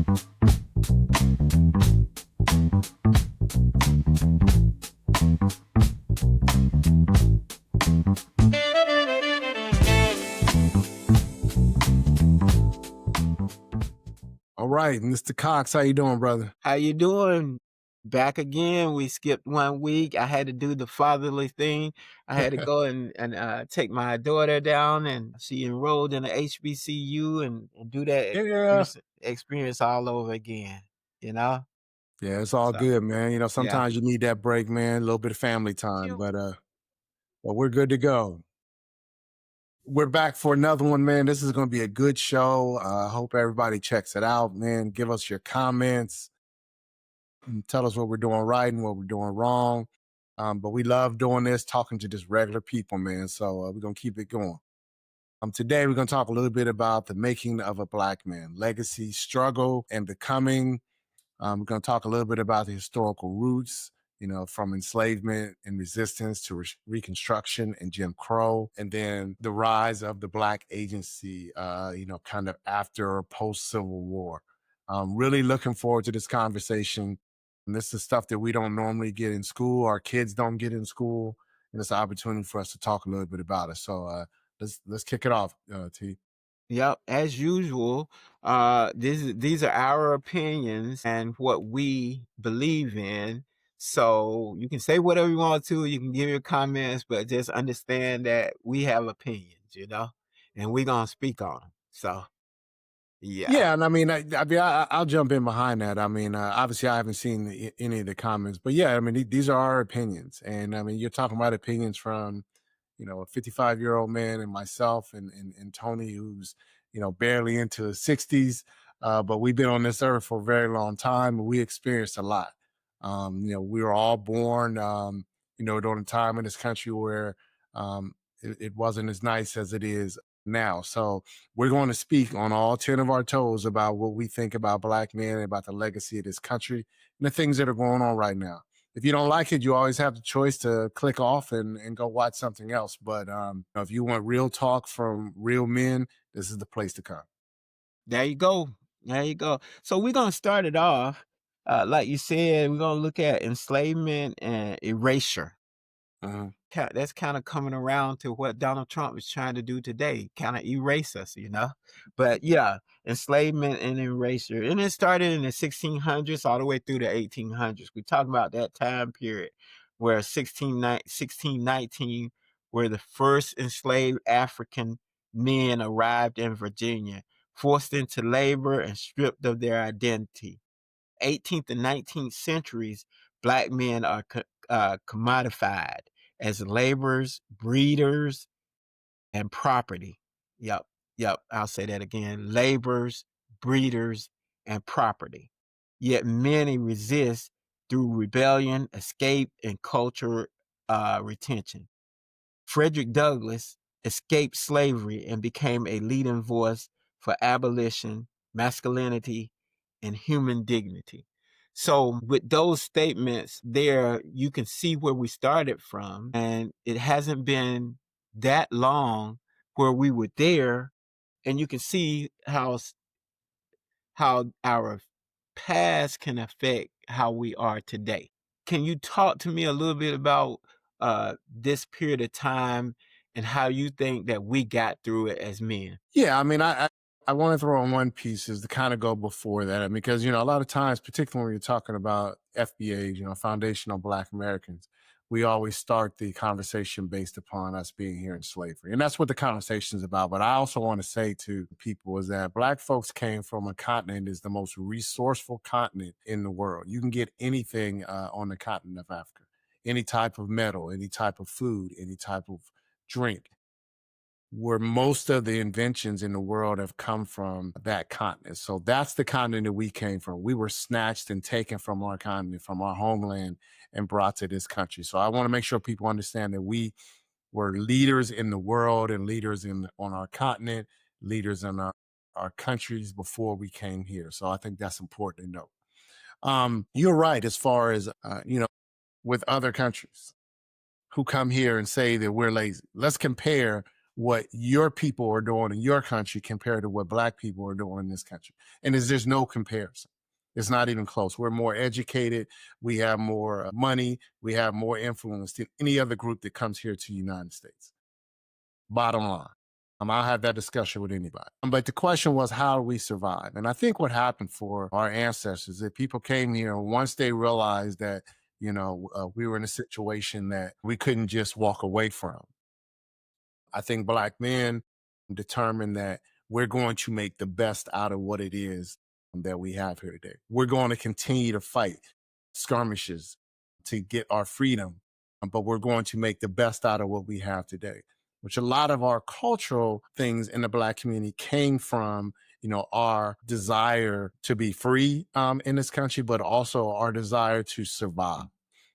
All right, Mr. Cox, how you doing, brother? How you doing? Back again. We skipped 1 week. I had to do the fatherly thing. I had to go and take my daughter down, and she enrolled in the HBCU and do that Yeah. experience all over again. You know. Yeah, it's all So good, man. yeah. Sometimes you need that break, man, a little bit of family time, but we're good to go. We're back for another one, man. This is going to be a good show. I hope everybody checks it out, man. Give us your comments and tell us what we're doing right and what we're doing wrong. But we love doing this, talking to just regular people, man. So we're going to keep it going. Today, we're going to talk a little bit about the making of a Black man, legacy, struggle, and becoming. We're going to talk a little bit about the historical roots, from enslavement and resistance to Reconstruction and Jim Crow, and then the rise of the Black agency, kind of after post-Civil War. Really looking forward to this conversation. And this is stuff that we don't normally get in school. Our kids don't get in school. And it's an opportunity for us to talk a little bit about it. So let's kick it off, T. Yep, as usual, these are our opinions and what we believe in. So you can say whatever you want to, you can give your comments, but just understand that we have opinions, and we're gonna speak on them. So yeah. Yeah, and I'll jump in behind that. Obviously, I haven't seen any of the comments, but yeah, these are our opinions, and you're talking about opinions from, a 55-year-old man and myself and Tony, who's barely into his 60s, but we've been on this earth for a very long time, and we experienced a lot. We were all born, during a time in this country where it wasn't as nice as it is now. So we're going to speak on all 10 of our toes about what we think about Black men and about the legacy of this country and the things that are going on right now. If you don't like it, you always have the choice to click off and go watch something else. But if you want real talk from real men, this is the place to come. There you go. There you go. So we're gonna start it off. Like you said, we're gonna look at enslavement and erasure. Uh-huh. That's kind of coming around to what Donald Trump is trying to do today, kind of erase us, But yeah, enslavement and erasure. And it started in the 1600s all the way through the 1800s. We talk about that time period where 1619, where the first enslaved African men arrived in Virginia, forced into labor and stripped of their identity. 18th and 19th centuries, Black men are commodified as laborers, breeders, and property. Yep, yep, I'll say that again. Laborers, breeders, and property. Yet many resist through rebellion, escape, and culture retention. Frederick Douglass escaped slavery and became a leading voice for abolition, masculinity, and human dignity. So, with those statements there, you can see where we started from, and it hasn't been that long where we were there, and you can see how our past can affect how we are today. Can you talk to me a little bit about this period of time and how you think that we got through it as men? Yeah, I want to throw in one piece is to kind of go before that. Because, a lot of times, particularly when you're talking about FBAs, foundational Black Americans, we always start the conversation based upon us being here in slavery. And that's what the conversation is about. But I also want to say to people is that Black folks came from a continent that is the most resourceful continent in the world. You can get anything on the continent of Africa, any type of metal, any type of food, any type of drink, where most of the inventions in the world have come from that continent. So that's the continent that we came from. We were snatched and taken from our continent, from our homeland, and brought to this country. So I want to make sure people understand that we were leaders in the world and leaders on our continent, leaders in our countries before we came here. So I think that's important to note. You're right as far as, with other countries who come here and say that we're lazy. Let's compare what your people are doing in your country compared to what black people are doing in this country. And there's no comparison. It's not even close. We're more educated. We have more money. We have more influence than any other group that comes here to the United States. Bottom line. I'll have that discussion with anybody. But the question was, how do we survive? And I think what happened for our ancestors, that people came here once they realized that, we were in a situation that we couldn't just walk away from. I think black men determined that we're going to make the best out of what it is that we have here today. We're going to continue to fight skirmishes to get our freedom, but we're going to make the best out of what we have today. Which a lot of our cultural things in the black community came from, our desire to be free in this country, but also our desire to survive.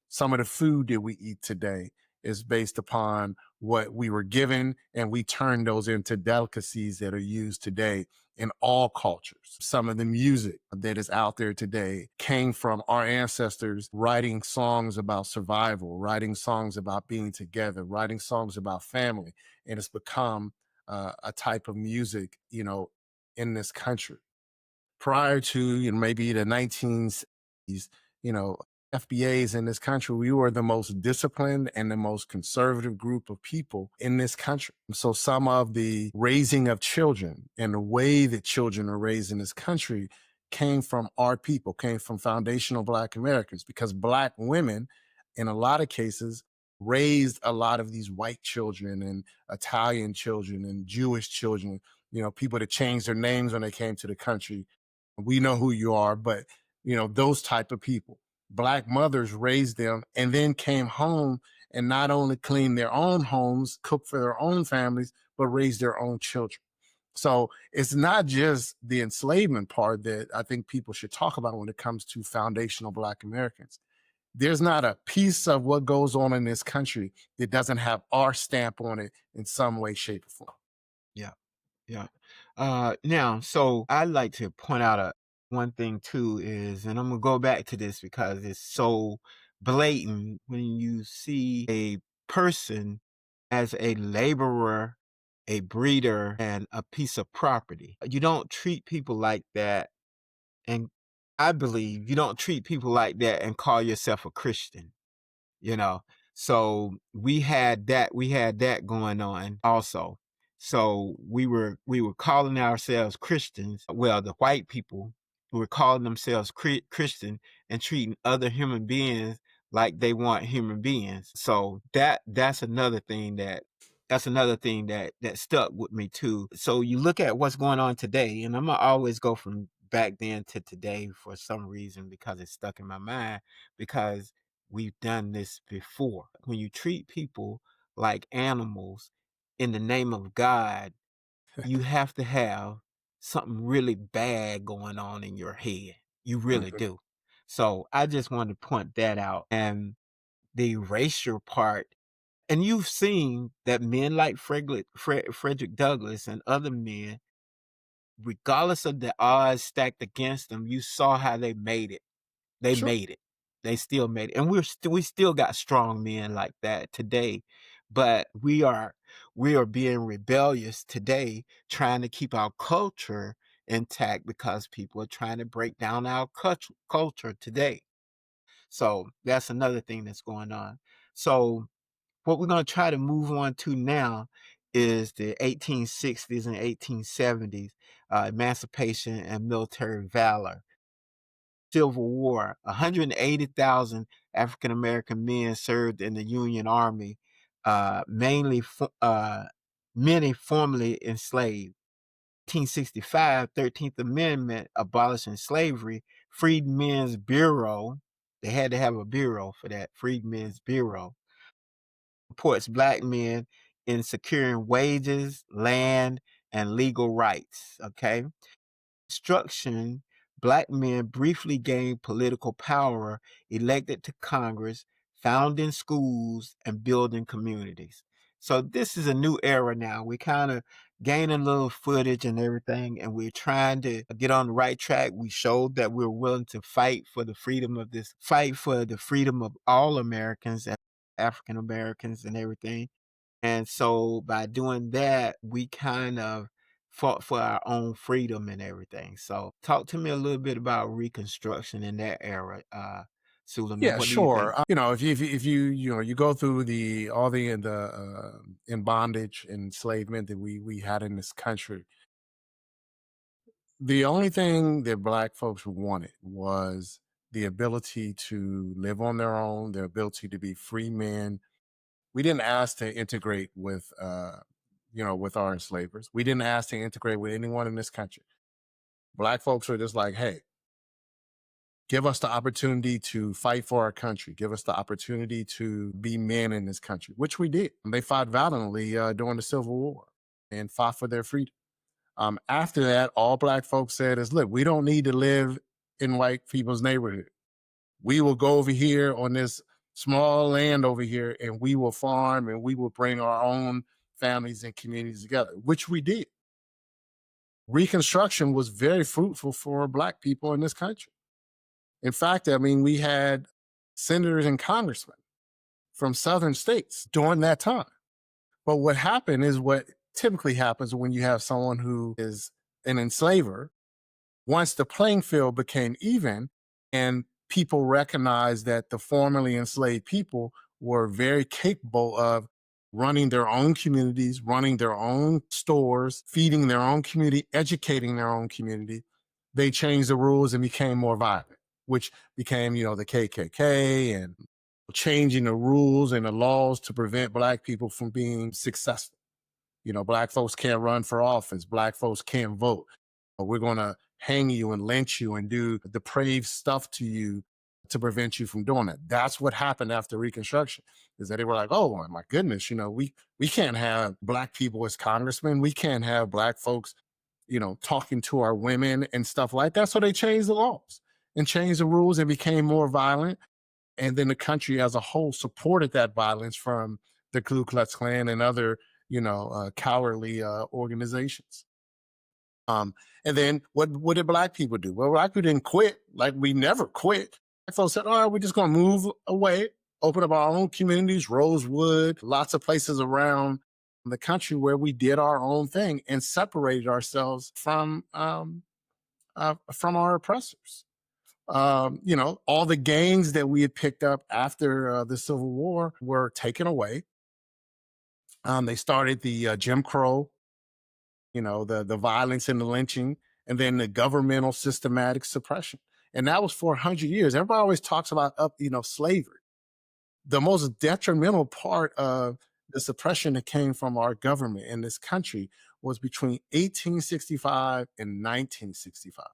Some of the food that we eat today is based upon what we were given, and we turn those into delicacies that are used today in all cultures. Some of the music that is out there today came from our ancestors writing songs about survival, writing songs about being together, writing songs about family, and it's become a type of music, in this country. Prior to, maybe the 1960s, you know, FBAs in this country, we were the most disciplined and the most conservative group of people in this country. So some of the raising of children and the way that children are raised in this country came from our people, came from foundational Black Americans, because Black women, in a lot of cases, raised a lot of these white children and Italian children and Jewish children, people that changed their names when they came to the country. We know who you are, but those type of people. Black mothers raised them and then came home and not only cleaned their own homes, cooked for their own families, but raised their own children. So it's not just the enslavement part that I think people should talk about when it comes to foundational Black Americans. There's not a piece of what goes on in this country that doesn't have our stamp on it in some way, shape, or form. Yeah. Yeah. Now, so I'd like to point out one thing too is, and I'm gonna go back to this because it's so blatant when you see a person as a laborer, a breeder, and a piece of property. You don't treat people like that, and I believe you don't treat people like that and call yourself a Christian, you know. So we had that going on also. So we were calling ourselves Christians. Well, the white people were calling themselves Christian and treating other human beings like they want human beings. So that's another thing that stuck with me too. So you look at what's going on today, and I'm gonna always go from back then to today for some reason because it's stuck in my mind, because we've done this before. When you treat people like animals in the name of God, you have to have something really bad going on in your head. You really Mhm. do. So I just wanted to point that out. And the racial part, and you've seen that men like Frederick Douglass and other men, regardless of the odds stacked against them, you saw how they made it. They Sure. made it. They still made it. And we still got strong men like that today. But we are being rebellious today, trying to keep our culture intact because people are trying to break down our culture today. So that's another thing that's going on. So what we're going to try to move on to now is the 1860s and 1870s, emancipation and military valor. Civil War, 180,000 African American men served in the Union Army, many formerly enslaved. 1865, 13th Amendment abolishing slavery, Freedmen's Bureau, they had to have a bureau for that, Freedmen's Bureau, supports black men in securing wages, land, and legal rights. Okay. Reconstruction, black men briefly gained political power, elected to Congress, founding schools, and building communities. So this is a new era now. We kind of gaining a little footage and everything, and we're trying to get on the right track. We showed that we're willing to fight for the freedom of this, fight for the freedom of all Americans, African Americans, and everything. And so by doing that, we kind of fought for our own freedom and everything. So talk to me a little bit about Reconstruction in that era, Suleiman. Yeah, What do you think? sure. If you you go through the all the in bondage and enslavement that we had in this country, the only thing that black folks wanted was the ability to live on their own, their ability to be free men. We didn't ask to integrate with with our enslavers. We didn't ask to integrate with anyone in this country. Black folks were just like, hey, give us the opportunity to fight for our country. Give us the opportunity to be men in this country, which we did. They fought valiantly during the Civil War and fought for their freedom. After that, all black folks said is, look, we don't need to live in white people's neighborhood. We will go over here on this small land over here and we will farm and we will bring our own families and communities together, which we did. Reconstruction was very fruitful for black people in this country. In fact, I mean, we had senators and congressmen from southern states during that time. But what happened is what typically happens when you have someone who is an enslaver. Once the playing field became even and people recognized that the formerly enslaved people were very capable of running their own communities, running their own stores, feeding their own community, educating their own community, they changed the rules and became more violent, which became, the KKK and changing the rules and the laws to prevent black people from being successful. Black folks can't run for office. Black folks can't vote. We're going to hang you and lynch you and do depraved stuff to you to prevent you from doing it. That's what happened after Reconstruction, is that they were like, oh my goodness, we can't have black people as congressmen. We can't have black folks, talking to our women and stuff like that. So they changed the laws and changed the rules and became more violent. And then the country as a whole supported that violence from the Ku Klux Klan and other, cowardly organizations. And then what did black people do? Well, black people didn't quit. Like, we never quit. Black folks said, all right, we're just going to move away, open up our own communities, Rosewood, lots of places around the country where we did our own thing and separated ourselves from our oppressors. All the gains that we had picked up after the Civil War were taken away. They started the Jim Crow, the violence and the lynching, and then the governmental systematic suppression. And that was for 100 years. Everybody always talks about slavery. The most detrimental part of the suppression that came from our government in this country was between 1865 and 1965.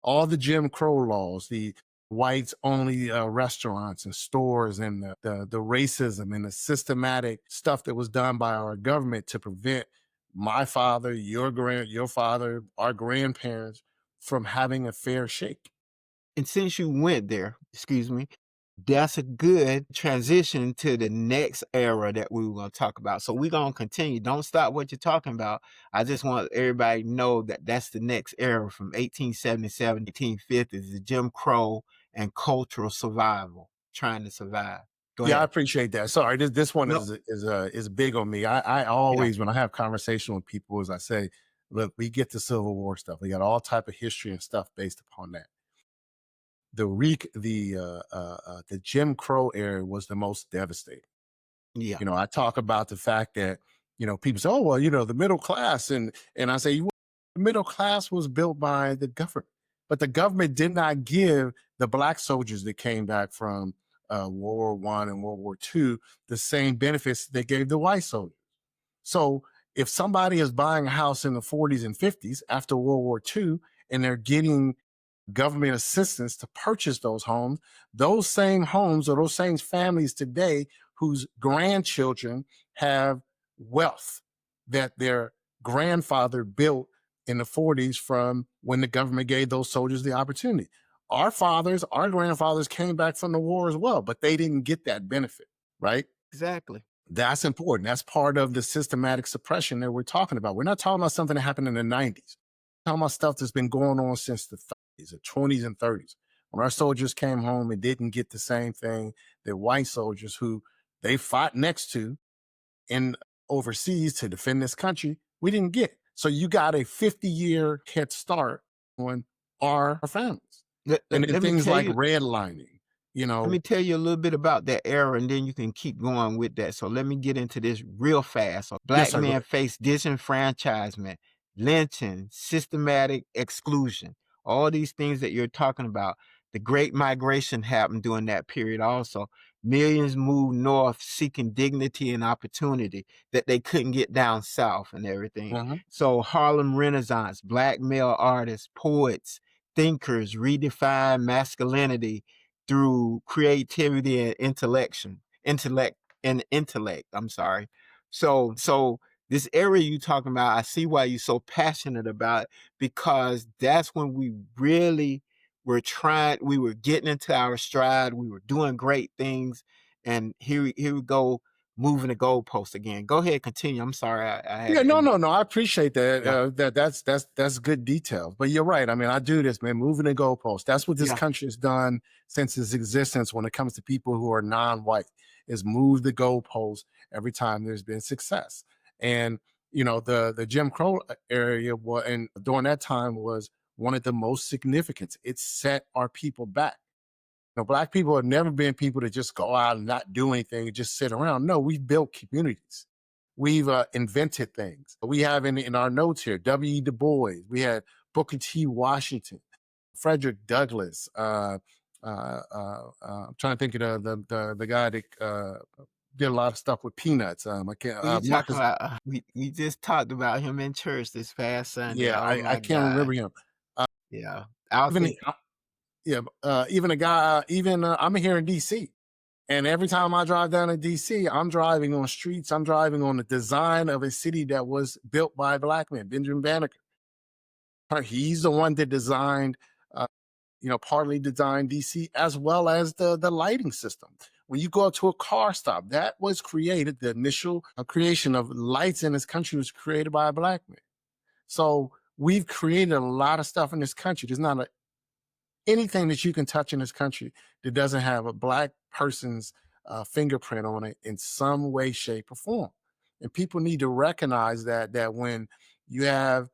All the Jim Crow laws, the whites only restaurants and stores, and the racism and the systematic stuff that was done by our government to prevent my father, your father, our grandparents from having a fair shake. And since you went there, excuse me, that's a good transition to the next era that we were going to talk about. So we're going to continue. Don't stop what you're talking about. I just want everybody to know that that's the next era from 1877 to 1850s, the Jim Crow and cultural survival, trying to survive. Go Yeah, I ahead. appreciate that. Sorry, this one No, is big on me. I yeah, always, when I have conversation with people, as I say, look, we get the Civil War stuff. We got all type of history and stuff based upon that. The Jim Crow era was the most devastating. yeah, I talk about the fact that, people say, oh, well, the middle class. And I say, the middle class was built by the government, but the government did not give the black soldiers that came back from World War I and World War II the same benefits they gave the white soldiers. So if somebody is buying a house in the 40s and 50s after World War II and they're getting government assistance to purchase those same homes or those same families today whose grandchildren have wealth that their grandfather built in the 40s from when the government gave those soldiers the opportunity. Our grandfathers came back from the war as well, but they didn't get that benefit, right? exactly. That's important. That's part of the systematic suppression that we're talking about. We're not talking about something that happened in the 90s. We're talking about stuff that's been going on since the 30s, the 20s and 30s. When our soldiers came home and didn't get the same thing that white soldiers who they fought next to in overseas to defend this country, we didn't get it. So you got a 50-year head start on our families. And then Let me things tell like you redlining, you Let know. me tell you a little bit about that era, and then you can keep going with that. So let me get into this real fast. So Yes, black sir. Go men ahead. face disenfranchisement, lynching, systematic exclusion, all these things that you're talking about. The Great Migration happened during that period also. Millions moved north seeking dignity and opportunity that they couldn't get down south and everything. Mhm. So Harlem Renaissance, black male artists, poets, thinkers redefined masculinity through creativity and intellect. I'm sorry. So this area you talking about, I see why you're so passionate about it, because that's when we were getting into our stride, we were doing great things, and here we go moving the goalpost again. Go ahead, continue. I'm sorry, I had Yeah, to no, interrupt. no, no. I appreciate that. Yeah, That's good detail. But you're right. I mean, I do this, man. Moving the goalposts. That's what this yeah, country has done since its existence. When it comes to people who are non-white, is move the goalposts every time there's been success. And the Jim Crow area was, and during that time was one of the most significant. It set our people back. Black people have never been people to just go out and not do anything and just sit around. No, we've built communities. We've invented things. We have in our notes here W. E. Du Bois. We had Booker T. Washington, Frederick Douglass. I'm trying to think of the guy that did a lot of stuff with peanuts. I can't. you talking Marcus. about we just talked about him in church this past Sunday. Yeah, Oh I my can't God. remember him. Uh, Yeah. I even think yeah, even a guy. Even I'm here in D.C. And every time I drive down to DC, I'm driving on streets. I'm driving on the design of a city that was built by a black man, Benjamin Banneker. He's the one that designed, uh, partly designed DC, as well as the lighting system. When you go up to a car stop, that was created. The initial creation of lights in this country was created by a black man. So we've created a lot of stuff in this country. There's not anything that you can touch in this country that doesn't have a black person's fingerprint on it in some way, shape, or form. And people need to recognize that when you have,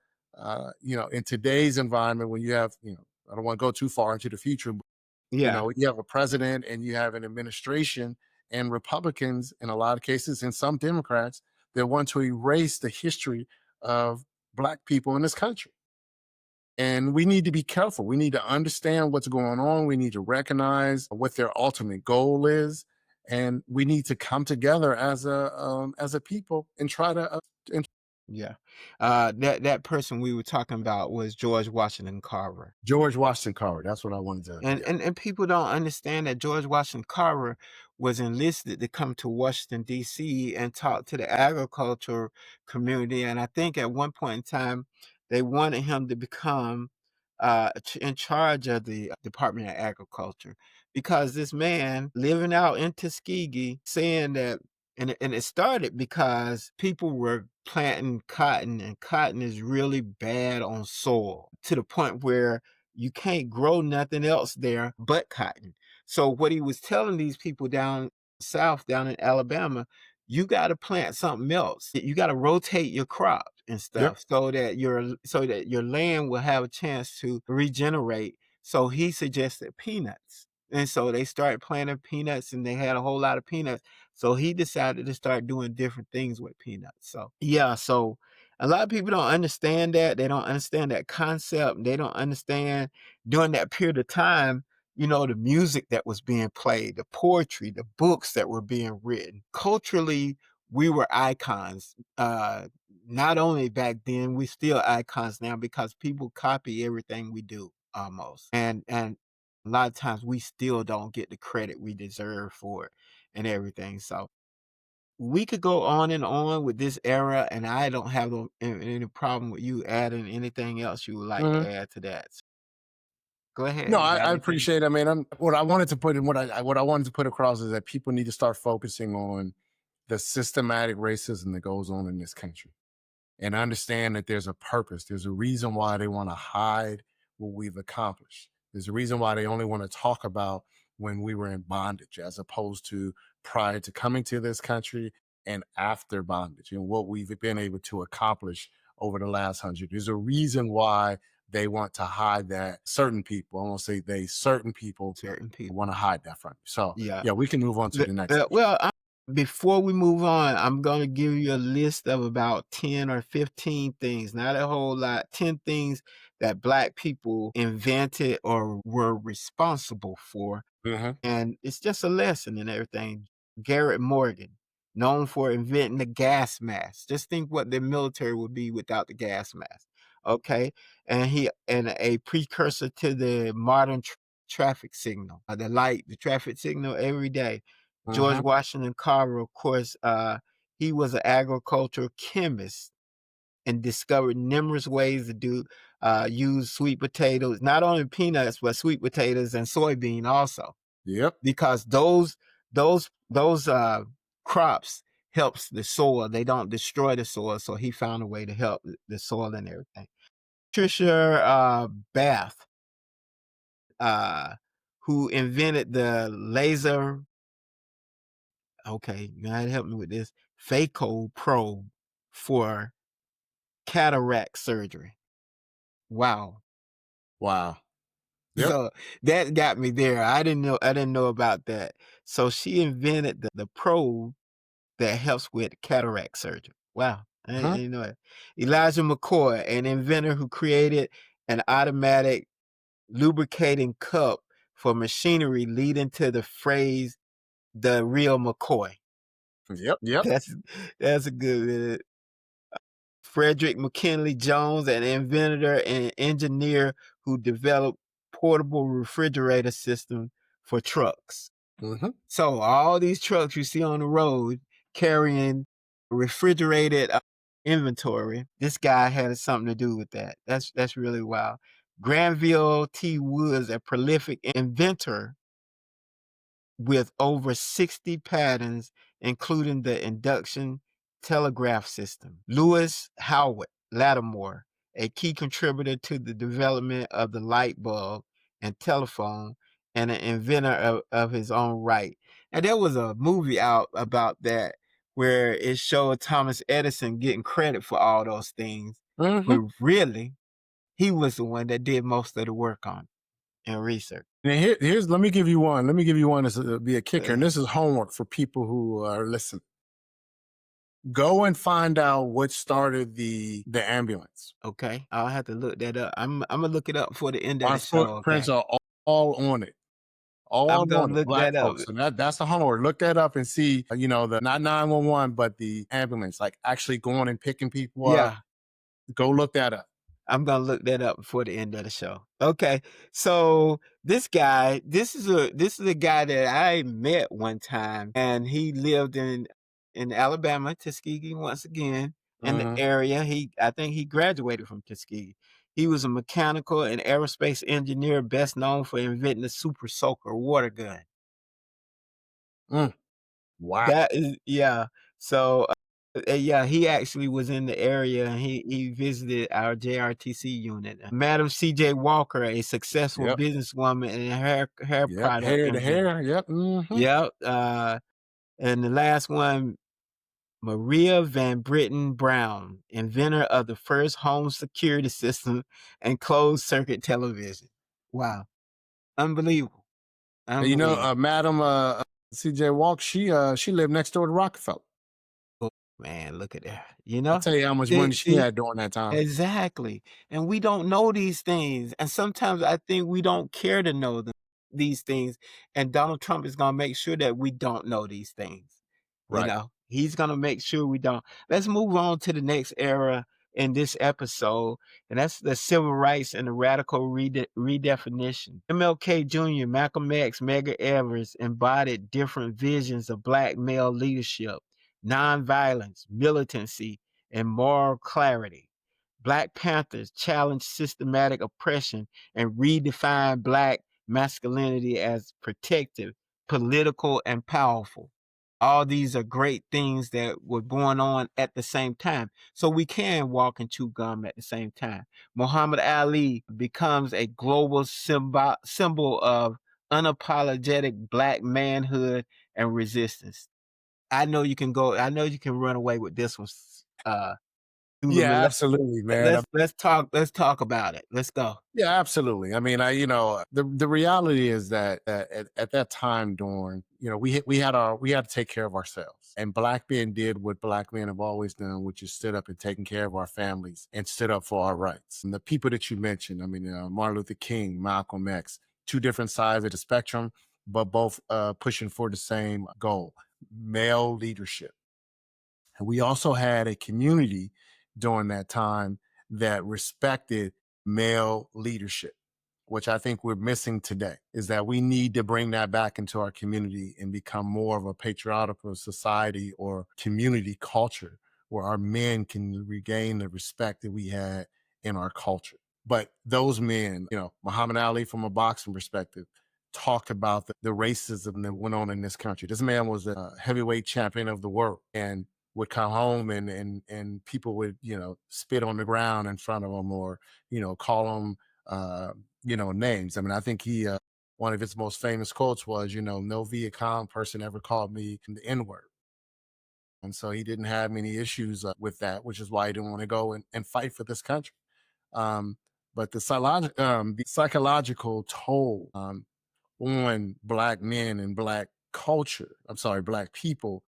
in today's environment, when you have, I don't want to go too far into the future, but, yeah. you have a president and you have an administration and Republicans in a lot of cases, and some Democrats that want to erase the history of black people in this country. And we need to be careful. We need to understand what's going on. We need to recognize what their ultimate goal is, and we need to come together as a people and try to. Yeah. That person we were talking about was George Washington Carver. George Washington Carver. That's what I wanted to. And, Yeah. and and people don't understand that George Washington Carver was enlisted to come to Washington D.C. and talk to the agriculture community. And I think at one point in time, they wanted him to become in charge of the Department of Agriculture, because this man living out in Tuskegee saying that, and it started because people were planting cotton, and cotton is really bad on soil to the point where you can't grow nothing else there but cotton. So what he was telling these people down south, down in Alabama, you got to plant something else. You got to rotate your crops and Yep. stuff so that your land will have a chance to regenerate. So he suggested peanuts. And so they started planting peanuts, and they had a whole lot of peanuts. So he decided to start doing different things with peanuts. So yeah, so a lot of people don't understand that. They don't understand that concept. They don't understand during that period of time, the music that was being played, the poetry, the books that were being written. Culturally, we were icons. Not only back then, we still icons now, because people copy everything we do almost. And a lot of times we still don't get the credit we deserve for it and everything. So we could go on and on with this era, and I don't have any problem with you adding anything else you would like to Mhm. add to that. Go ahead. No, You got I anything? appreciate it. I mean, what I wanted to put in what I wanted to put across is that people need to start focusing on the systematic racism that goes on in this country, and understand that there's a purpose. There's a reason why they want to hide what we've accomplished. There's a reason why they only want to talk about when we were in bondage, as opposed to prior to coming to this country. and after bondage and what we've been able to accomplish over the last 100. There's a reason why they want to hide that. Certain people, I won't say they, certain people Certain people. want to hide that from you. So Yeah. yeah, we can move on to the next section. Well, before we move on, I'm gonna give you a list of about 10 or 15 things, not a whole lot, 10 things that Black people invented or were responsible for. Hmm. And it's just a lesson and everything. Garrett Morgan, known for inventing the gas mask. Just think what the military would be without the gas mask. Okay. And a precursor to the modern traffic signal, the light, the traffic signal every day. George Hmm. Washington Carver, of course, he was an agricultural chemist and discovered numerous ways to use sweet potatoes, not only peanuts, but sweet potatoes and soybean also, Yep. because those crops helps the soil. They don't destroy the soil, so he found a way to help the soil and everything. Patricia Bath, uh, who invented the laser. Okay, you gotta help me with this. Phaco probe for cataract surgery. Wow. Wow. Yep. So that got me there. I didn't know about that. So she invented the probe that helps with cataract surgery. Wow. I Hmm. didn't know it. Elijah McCoy, an inventor who created an automatic lubricating cup for machinery, leading to the phrase the real McCoy. Yep. Yep. That's that's a good Frederick McKinley Jones, an inventor and engineer who developed portable refrigerator system for trucks. Hmm. So all these trucks you see on the road carrying refrigerated inventory, this guy had something to do with that. That's really wild. Granville T. Woods, a prolific inventor with over 60 patents, including the induction telegraph system. Lewis Howard Lattimore, a key contributor to the development of the light bulb and telephone, and an inventor of his own right. And there was a movie out about that where it showed Thomas Edison getting credit for all those things, Hmm. but really, he was the one that did most of the work on it and research. Now here's let me give you one. Let me give you one as be a kicker, and Uh, this is homework for people who are listening. Go and find out what started the ambulance. Okay, I'll have to look that up. I'm gonna look it up for the end of Our the show. footprints Okay, are all on it. I'm All on gonna it. look Black that up. folks. And that's the homework. Look that up and see, the not 911, but the ambulance, like actually going and picking people up. Yeah, Go look that up. I'm gonna look that up before the end of the show. Okay, so this guy, this is a guy that I met one time, and he lived in Alabama, Tuskegee, once again in the Hmm. area. I think he graduated from Tuskegee. He was a mechanical and aerospace engineer, best known for inventing the Super Soaker water gun. Mm. Wow. That is, yeah. So, yeah, he actually was in the area and he visited our JRTC unit. Madam C.J. Walker, a successful Yep. businesswoman and hair Yep. product Hair to inventor. hair. Yep. Hmm. Yep. And the last one, Maria Van Britten Brown, inventor of the first home security system and closed circuit television. Wow. Unbelievable. Unbelievable. Madam CJ Walk, she lived next door to Rockefeller. Oh, man, look at that. I'll tell you how much money she See, had during that time. exactly. And we don't know these things. And sometimes I think we don't care to know these things. And Donald Trump is going to make sure that we don't know these things. Right. He's going to make sure we don't. Let's move on to the next era in this episode. And that's the civil rights and the radical redefinition. MLK Jr., Malcolm X, Medgar Evers embodied different visions of Black male leadership, nonviolence, militancy, and moral clarity. Black Panthers challenged systematic oppression and redefined Black masculinity as protective, political, and powerful. All these are great things that were going on at the same time. So we can walk and chew gum at the same time. Muhammad Ali becomes a global symbol of unapologetic Black manhood and resistance. I know you can go. I know you can run away with this one, Yeah, Sulayman. absolutely, man. Let's talk about it. Let's go. Yeah, absolutely. I mean, the reality is that at that time during, we had to take care of ourselves. And black men did what black men have always done, which is stood up and taken care of our families and stood up for our rights. And the people that you mentioned, I mean, Martin Luther King, Malcolm X, two different sides of the spectrum, but both pushing for the same goal, male leadership. And we also had a community during that time that respected male leadership, which I think we're missing today, is that we need to bring that back into our community and become more of a patriarchal society or community culture where our men can regain the respect that we had in our culture. But those men, Muhammad Ali, from a boxing perspective, talk about the racism that went on in this country. This man was a heavyweight champion of the world and would come home and people would, spit on the ground in front of him or, call him, names. I mean, I think one of his most famous quotes was, no Viet Cong person ever called me the N word. And so he didn't have many issues with that, which is why he didn't want to go and fight for this country. Um, but the psychological toll on black men and black culture, I'm sorry, black people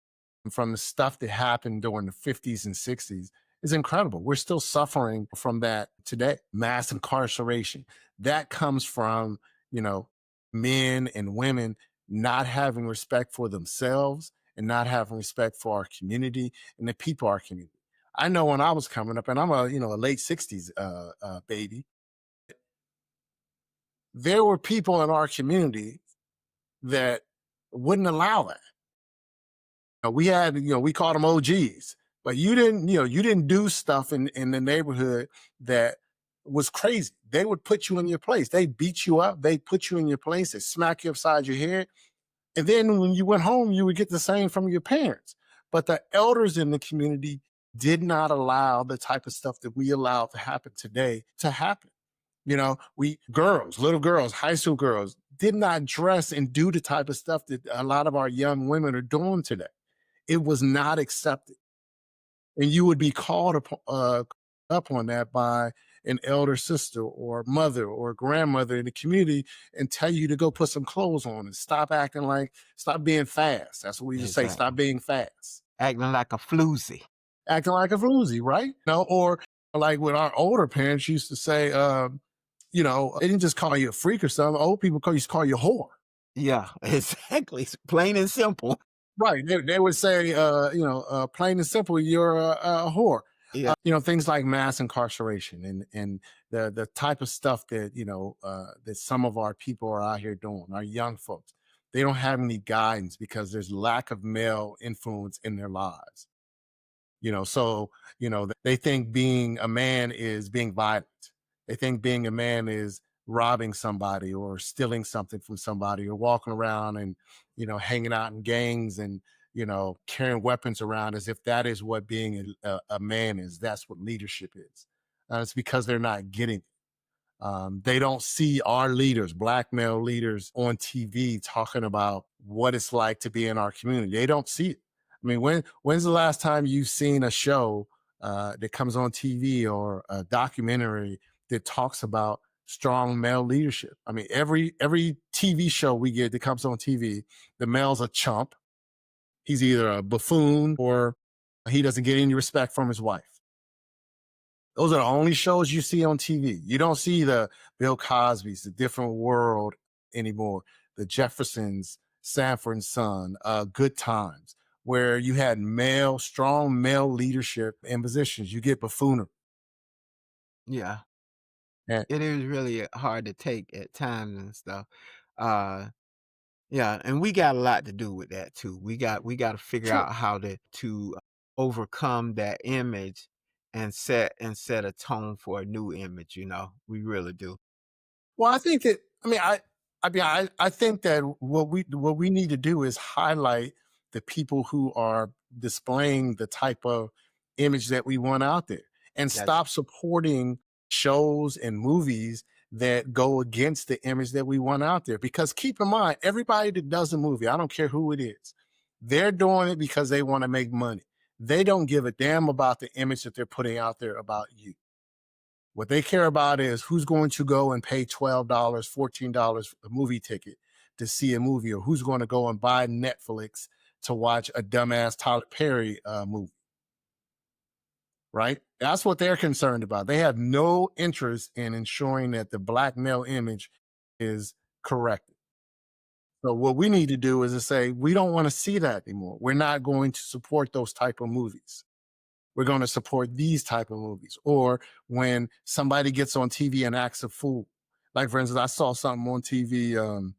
from the stuff that happened during the 50s and 60s is incredible. We're still suffering from that today. Mass incarceration. That comes from, you know, men and women not having respect for themselves and not having respect for our community and the people of our community. I know when I was coming up, and I'm a late 60s baby, there were people in our community that wouldn't allow that. We had, we called them OGs, but you didn't do stuff in the neighborhood that was crazy. They would put you in your place. They beat you up. They put you in your place. They smack you upside your head. And then when you went home, you would get the same from your parents. But the elders in the community did not allow the type of stuff that we allow to happen today to happen. Little girls, high school girls, did not dress and do the type of stuff that a lot of our young women are doing today. It was not accepted. And you would be called up on that by an elder sister or mother or grandmother in the community and tell you to go put some clothes on and stop being fast. That's what we just say, stop Exactly. being fast. Acting like a floozy. Acting like a floozy, right? Or like what our older parents used to say, they didn't just call you a freak or something. Old people used to call you a whore. Yeah, exactly. Plain and simple. Right. They would say, plain and simple, you're a whore. Yeah. Things like mass incarceration and the type of stuff that, that some of our people are out here doing, our young folks. They don't have any guidance because there's lack of male influence in their lives. They think being a man is being violent. They think being a man is robbing somebody or stealing something from somebody or walking around and, hanging out in gangs and, carrying weapons around as if that is what being a man is. That's what leadership is. It's because they're not getting it. They don't see our leaders, black male leaders on TV talking about what it's like to be in our community. They don't see it. I mean, when's the last time you've seen a show that comes on TV or a documentary that talks about strong male leadership? I mean, every TV show we get that comes on TV, the male's a chump. He's either a buffoon or he doesn't get any respect from his wife. Those are the only shows you see on TV. You don't see the Bill Cosby's, the Different World anymore, the Jeffersons, Sanford and Son, Good Times, where you had strong male leadership in positions. You get buffoonery. Yeah. And It is really hard to take at times and stuff. Uh, yeah, and we got a lot to do with that too. We got to figure sure. out how to overcome that image and set a tone for a new image, We really do. Well, I think that I think that what we need to do is highlight the people who are displaying the type of image that we want out there and That's stop supporting shows and movies that go against the image that we want out there. Because keep in mind, everybody that does a movie, I don't care who it is, They're doing it because they want to make money. They don't give a damn about the image that they're putting out there about you. What they care about is who's going to go and pay $12, $14 a movie ticket to see a movie, or who's going to go and buy Netflix to watch a dumbass Tyler Perry movie, right? That's what they're concerned about. They have no interest in ensuring that the black male image is corrected. So what we need to do is to say, we don't want to see that anymore. We're not going to support those type of movies. We're going to support these type of movies. Or when somebody gets on TV and acts a fool. Like, for instance, I saw something on TV.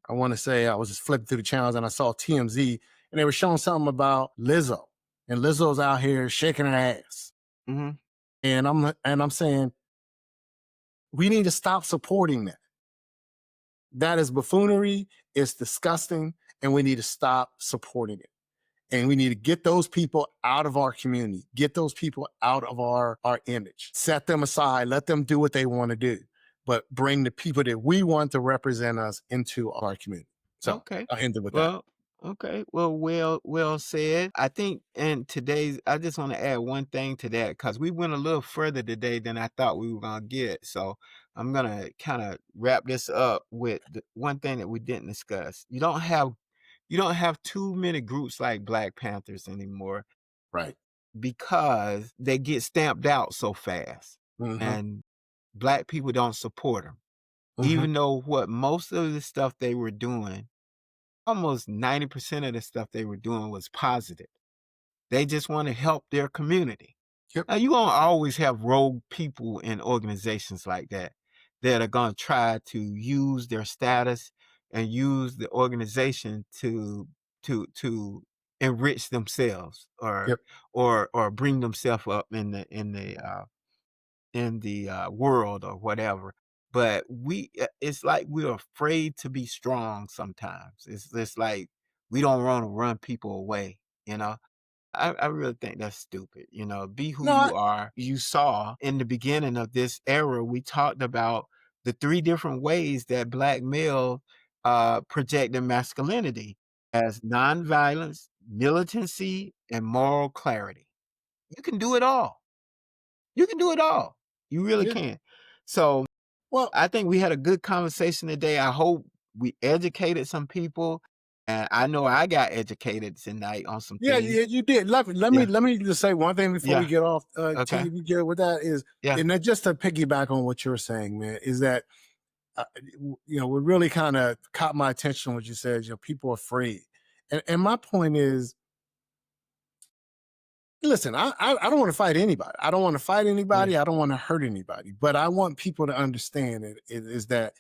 I want to say I was just flipping through the channels and I saw TMZ and they were showing something about Lizzo. And Lizzo's out here shaking her ass. Mm-hmm. And I'm saying, we need to stop supporting that. That is buffoonery. It's disgusting. And we need to stop supporting it. And we need to get those people out of our community, get those people out of our image, set them aside, let them do what they want to do, but bring the people that we want to represent us into our community. So Okay. I'll end it with that. Well, okay. Well said. I think in today's, I just want to add one thing to that because we went a little further today than I thought we were gonna get. So I'm gonna kind of wrap this up with the one thing that we didn't discuss. You don't have too many groups like Black Panthers anymore Right. because they get stamped out so fast, Mm-hmm. and Black people don't support them, Mm-hmm. even though what most of the stuff they were doing, almost 90% of the stuff they were doing was positive. They just want to help their community. Yep. Now, you gonna always have rogue people in organizations like that are gonna try to use their status and use the organization to enrich themselves or Yep. or bring themselves up in the world or whatever. But it's like we're afraid to be strong sometimes. It's like we don't want to run people away, you know. I really think that's stupid. Be who No, you are. You saw in the beginning of this era, we talked about the three different ways that Black male project their masculinity as nonviolence, militancy, and moral clarity. You can do it all. You can do it all. You really yeah. can. So Well, I think we had a good conversation today. I hope we educated some people. And I know I got educated tonight on some yeah, things. yeah, you did. Yeah. Let me just say one thing before we Yeah. get off. Till Okay. you get with that is, Yeah. and then just to piggyback on what you're saying, man, is that uh, what really kind of caught my attention what you said. People are afraid, and my point is, listen, I don't want to fight anybody. I don't want to fight Yeah. anybody. I don't want to hurt anybody. But I want people to understand is that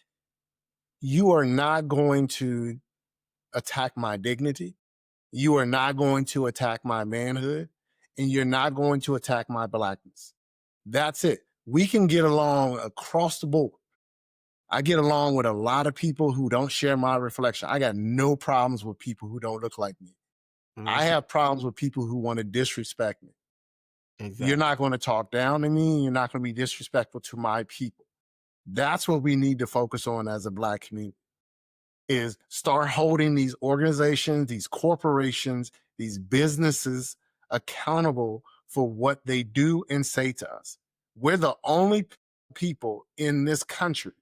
you are not going to attack my dignity. You are not going to attack my manhood, and you're not going to attack my blackness. That's it. We can get along across the board. I get along with a lot of people who don't share my reflection. I got no problems with people who don't look like me. I Mhm. have problems with people who want to disrespect me. You're Exactly. not going to talk down to me. You're not going to be disrespectful to my people. That's what we need to focus on as a Black community is start holding these organizations, these corporations, these businesses accountable for what they do and say to us. We're the only people in this country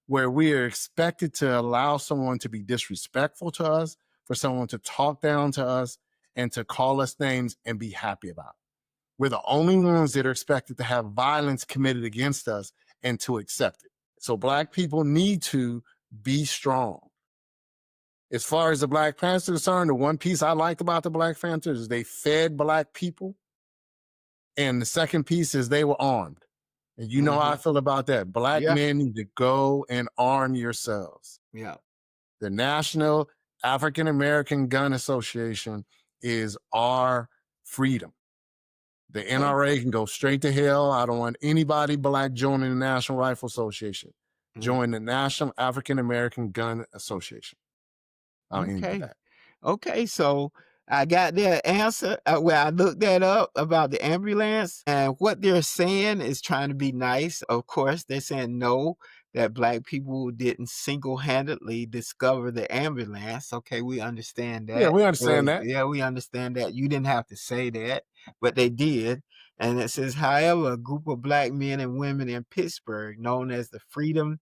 where we are expected to allow someone to be disrespectful to us, for someone to talk down to us, and to call us names and be happy about it. We're the only ones that are expected to have violence committed against us and to accept it. So Black people need to be strong. As far as the Black Panthers are concerned, the one piece I liked about the Black Panthers is they fed Black people. And the second piece is they were armed. And you know how I Mhm. feel about that. Black Yeah. men need to go and arm yourselves. Yeah. The National African American Gun Association is our freedom. The Okay. NRA can go straight to hell. I don't want anybody Black joining the National Rifle Association. Mhm. Join the National African American Gun Association. I'll end with Okay. that. Okay, so I got their answer. Well, I looked that up about the ambulance, and what they're saying is trying to be nice. Of course, they're saying no. that black people didn't single-handedly discover the ambulance. Okay, we understand Yeah, that. we understand that. Yeah, we understand that. You didn't have to say that, but they did. And it says, however, a group of black men and women in Pittsburgh, known as the Freedom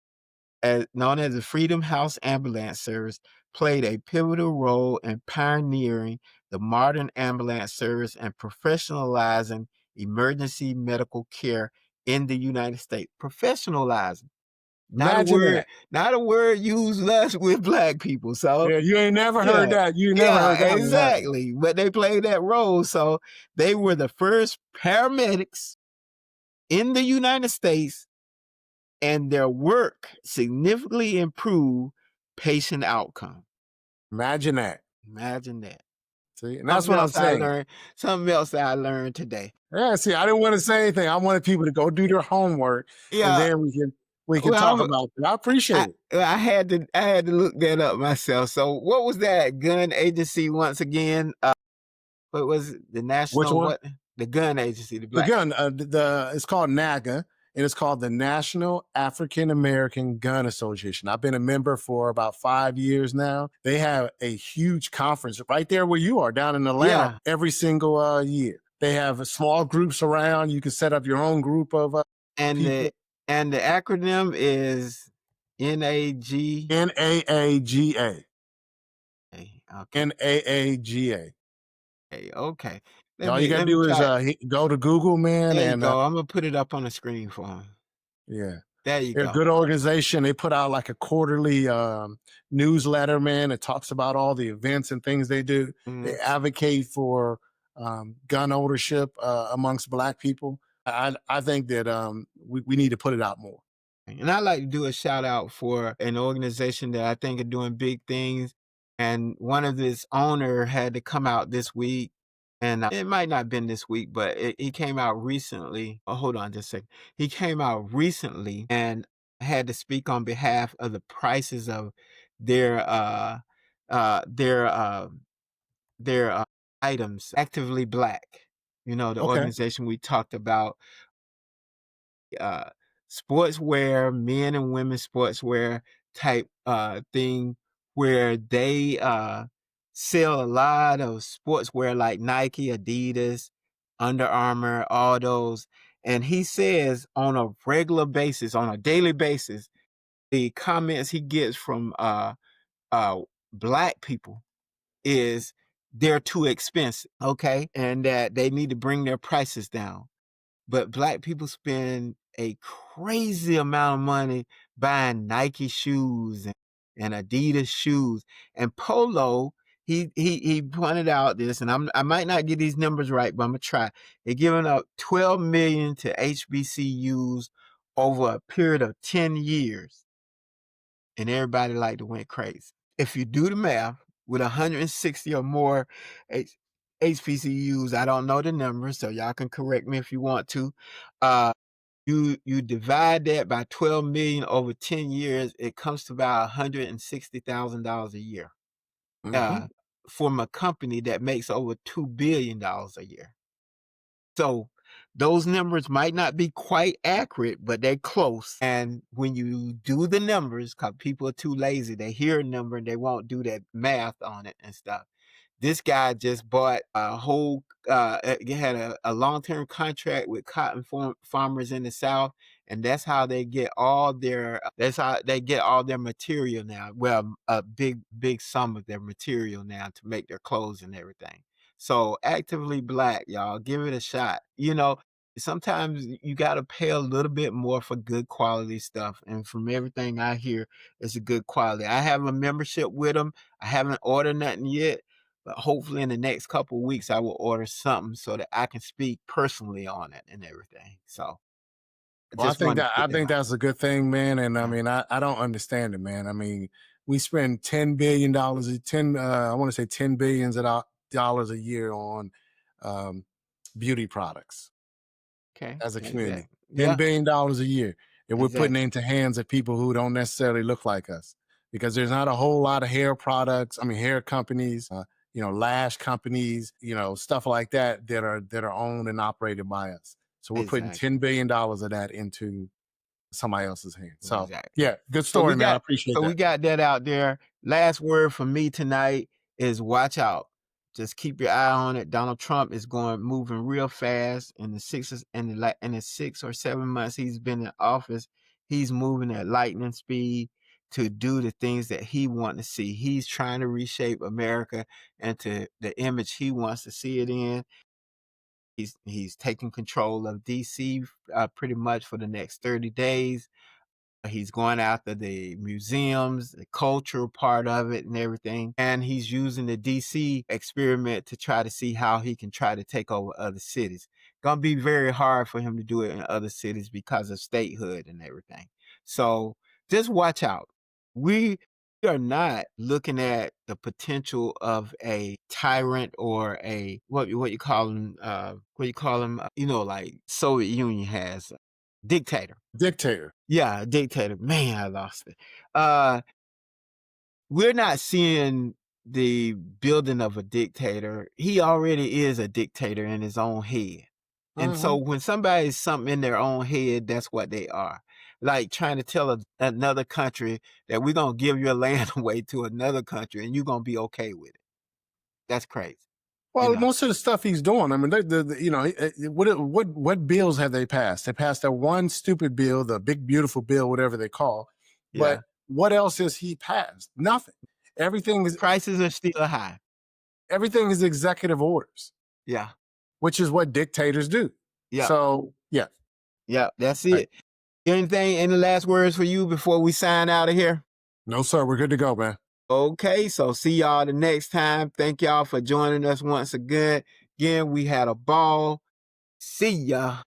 House Ambulance Service, played a pivotal role in pioneering the modern ambulance service and professionalizing emergency medical care in the United States. Professionalizing. Imagine that. Not a word used less with black people. So Yeah, you ain't never heard yeah, that. You ain't never yeah, heard that one, have you? exactly. But they played that role. So they were the first paramedics in the United States, and their work significantly improved patient outcome. Imagine that. Imagine that. See, and that's Something what I'm else I saying. learned. Something else that I learned today. Yeah, see, I didn't want to say anything. I wanted people to go do their homework, and Yeah. then we can talk Well, about it. I appreciate it. I had to look that up myself. So what was that gun agency once again? What was it? The Which national one? what? The gun agency, the The black. gun. The it's called NAGA, and it's called the National African American Gun Association. I've been a member for about 5 years now. They have a huge conference right there where you are, down in Atlanta, Yeah. every single year. They have small groups around. You can set up your own group of And people. the acronym is NAG. NAAGA. Okay. NAAGA. Okay. All you gotta Let me do is try. go to Google, man, There you and go. I'm gonna put it up on the screen for him. yeah. There you They're a go. good organization. They put out like a quarterly newsletter, man. It talks about all the events and things they do. They Mm. advocate for gun ownership amongst Black people. I think that we need to put it out more. And I like to do a shout out for an organization that I think are doing big things. And one of its owner had to come out this week, and it might not have been this week, but he came out recently. Oh, hold on just a second. He came out recently and had to speak on behalf of the prices of their uh uh their uh their items. Actively Black. You know, the Okay. organization we talked about, uh, sportswear, men and women sportswear type thing, where they sell a lot of sportswear like Nike, Adidas, Under Armour, all those. And he says on a regular basis, on a daily basis, the comments he gets from uh black people is they're too expensive, okay, and that they need to bring their prices down. But black people spend a crazy amount of money buying Nike shoes and Adidas shoes and Polo. He pointed out this, and I might not get these numbers right, but I'm gonna try. They're giving up 12 million to HBCUs over a period of 10 years, and everybody like to went crazy. If you do the math, with 160 or more HBCUs, I don't know the numbers, so y'all can correct me if you want to. Uh, you divide that by 12 million over 10 years, it comes to about $160,000 a year. Hmm. Uh, from a company that makes over $2 billion a year. So those numbers might not be quite accurate, but they're close. And when you do the numbers, because people are too lazy, they hear a number and they won't do that math on it and stuff. This guy just bought a whole, he had a long-term contract with cotton farmers in the South, and that's how they get all their material now. Well, a big sum of their material now to make their clothes and everything. So Actively Black, y'all, give it a shot. You know, sometimes you got to pay a little bit more for good quality stuff. And from everything I hear, it's a good quality. I have a membership with them. I haven't ordered nothing yet, but hopefully in the next couple of weeks, I will order something so that I can speak personally on it and everything. So I Well, just wanted to I put that think out. that's a good thing, man. And I Yeah. mean, I don't understand it, man. I mean, we spend $10 billion, I want to say 10 billions of dollars a year on um, beauty products Okay. as a community. Exactly. $10 Yeah. billion a year. And we're putting it Exactly. into hands of people who don't necessarily look like us, because there's not a whole lot of hair products. I mean, hair companies, lash companies, stuff like that that are owned and operated by us. So we're putting Exactly. $10 billion of that into somebody else's hand. So Exactly. yeah, good So we story, man. I got appreciate so we that. got that out there. Last word from me tonight is watch out. Just keep your eye on it. Donald Trump is moving real fast in the 6 or 7 months he's been in office. He's moving at lightning speed to do the things that he wants to see. He's trying to reshape America into the image he wants to see it in. He's taking control of DC pretty much for the next 30 days. He's going after the museums, the cultural part of it and everything. And he's using the DC experiment to try to see how he can try to take over other cities. Gonna be very hard for him to do it in other cities because of statehood and everything. So just watch out. We are not looking at the potential of a tyrant or a what you call him like Soviet Union has dictator. Dictator. Yeah, dictator. Man, I lost it. We're not seeing the building of a dictator. He already is a dictator in his own head. And so when somebody's something in their own head, that's what they are. Like trying to tell another country that we're going to give your land away to another country and you're going to be okay with it. That's crazy. Well, most of the stuff he's doing, I mean, what bills have they passed? They passed that one stupid bill, the big beautiful bill, whatever they call. Yeah. But what else has he passed? Nothing. Everything is Prices are still high. everything is executive orders, Yeah. which is what dictators do. Yeah. So yeah. Yeah. That's it. Right. Any last words for you before we sign out of here? No, sir. We're good to go, man. Okay, so see y'all the next time. Thank y'all for joining us once again. We had a ball. See ya.